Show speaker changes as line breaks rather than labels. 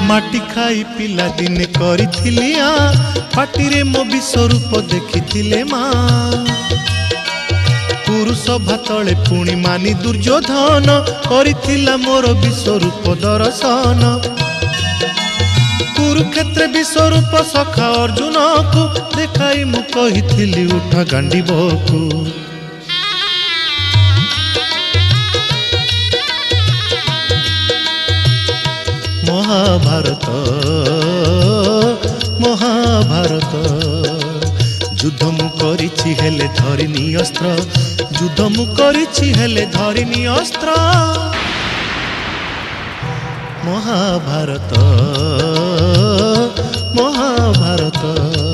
माटी खाई पिला दिने करिथिली पाटिरे मो विश्वरूप देखिथिले माँ पुरुष भातले पुणी मानी दुर्योधन करिथिला मोर विश्वरूप दर्शन कुरुक्षेत्र विश्वरूप सखा अर्जुन को देखाई मु कहिथिली उठा गांडीबकु महाभारत महाभारत युद्ध मु करिछि हेले धरिनी अस्त्र युद्ध मु करिछि हेले धरिनी अस्त्र महाभारत महाभारत।